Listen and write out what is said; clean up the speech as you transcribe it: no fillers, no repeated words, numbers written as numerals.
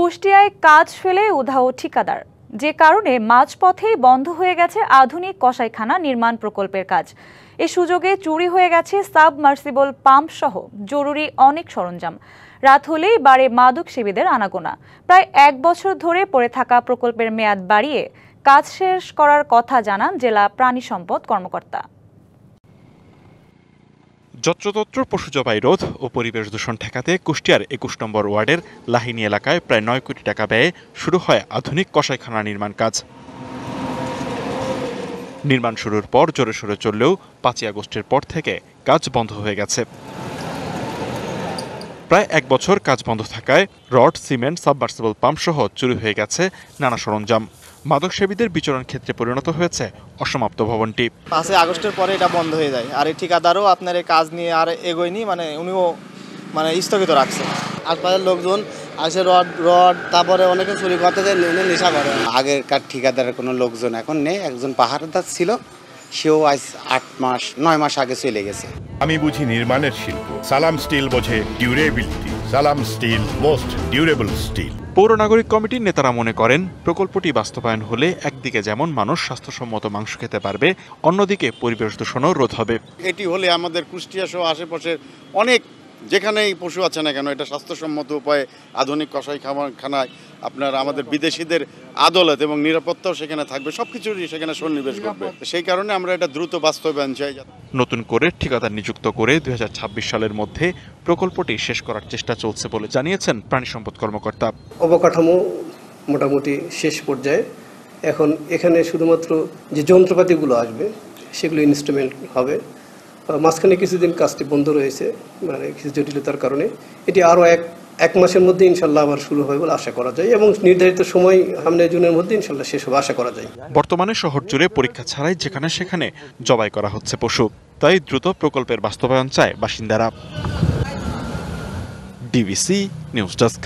কুষ্টিয়ায় কাজ ফেলে উধাও ঠিকাদার, যে কারণে মাঝপথেই বন্ধ হয়ে গেছে আধুনিক কসাইখানা নির্মাণ প্রকল্পের কাজ। এ সুযোগে চুরি হয়ে গেছে সাবমার্সিবল পাম্প সহ জরুরি অনেক সরঞ্জাম। রাত হলেই বাড়ে মাদক সেবীদের আনাগোনা। প্রায় 1 বছর ধরে পড়ে থাকা প্রকল্পের মেয়াদ বাড়িয়ে কাজ শেষ করার কথা জানান জেলা প্রাণী সম্পদ কর্মকর্তা। যত্রতত্র পশু জবাই রোধ ও পরিবেশ দূষণ ঠেকাতে কুষ্টিয়ার 21 নম্বর ওয়ার্ডের লাহিনী এলাকায় প্রায় 9 কোটি টাকা ব্যয়ে শুরু হয় আধুনিক কসাইখানা নির্মাণ কাজ। নির্মাণ শুরুর পর জোরে সোরে চললেও 5 আগস্টের পর থেকে কাজ বন্ধ হয়ে গেছে। প্রায় 1 বছর কাজ বন্ধ থাকায় রড, সিমেন্ট, সাবমার্সিবল পাম্প সহ চুরি হয়ে গেছে নানা সরঞ্জাম। মাদক সেবীদের বিচরণ ক্ষেত্রে পরিণত হয়েছে অসমাপ্ত ভবনটি। 5 আগস্টের পরে এটা বন্ধ হয়ে যায়, আর এই ঠিকাদারও আপনার এই কাজ নিয়ে আর এগোয়নি, উনিও স্থগিত রাখছে। আশপাশের লোকজন আসে রড তারপরে অনেকে চুরি করতে যায়, নেশা করে। আগেরকার ঠিকাদারের কোনো লোকজন এখন নেই, একজন পাহারাদার ছিল, সেও আজ 9 মাস আগে চলে গেছে। আমি বুঝি নির্মাণের শিল্প, সালাম স্টিল বোঝে ডিউরেবিলিটি। সালাম স্টিল, মোস্ট ডিউরেবল স্টিল। পৌর নাগরিক কমিটির নেতারা মনে করেন প্রকল্পটি বাস্তবায়ন হলে একদিকে যেমন মানুষ স্বাস্থ্যসম্মত মাংস খেতে পারবে, অন্যদিকে পরিবেশ দূষণও রোধ হবে। এটি হলে আমাদের কুষ্টিয়া সহ আশেপাশের অনেক যেখানেই পশু আছে না কেন, এটা স্বাস্থ্যসম্মত উপায়ে আধুনিক কসাইখানায় আপনার আমাদের বিদেশিদের আদালত এবং নিরাপত্তাও সেখানে থাকবে, সবকিছুরই সেখানে সন্নিবেশ করবে। সেই কারণে আমরা এটা দ্রুত বাস্তবায়ন চাই। নতুন করে ঠিকাদার নিযুক্ত করে 2026 সালের মধ্যে প্রকল্পটি শেষ করার চেষ্টা চলছে বলে জানিয়েছেন প্রাণী সম্পদ কর্মকর্তা। অবকাঠামো মোটামুটি শেষ পর্যায়ে, এখন এখানে শুধুমাত্র যে যন্ত্রপাতিগুলো আসবে সেগুলো ইনস্ট্রুমেন্ট হবে। মাঝখানে কিছুদিন কাজটি বন্ধ রয়েছে, কিছু জটিলতার কারণে। এটি আরও এক মাসের মধ্যে ইনশাল্লাহ আবার শুরু হবে বলে আশা করা যায়, এবং নির্ধারিত সময় সামনে জুনের মধ্যে ইনশাল্লাহ শেষ হবে আশা করা যায়। বর্তমানে শহর জুড়ে পরীক্ষা ছাড়াই যেখানে সেখানে জবাই করা হচ্ছে পশু, তাই দ্রুত প্রকল্পের বাস্তবায়ন চায় বাসিন্দারা। DBC news desk.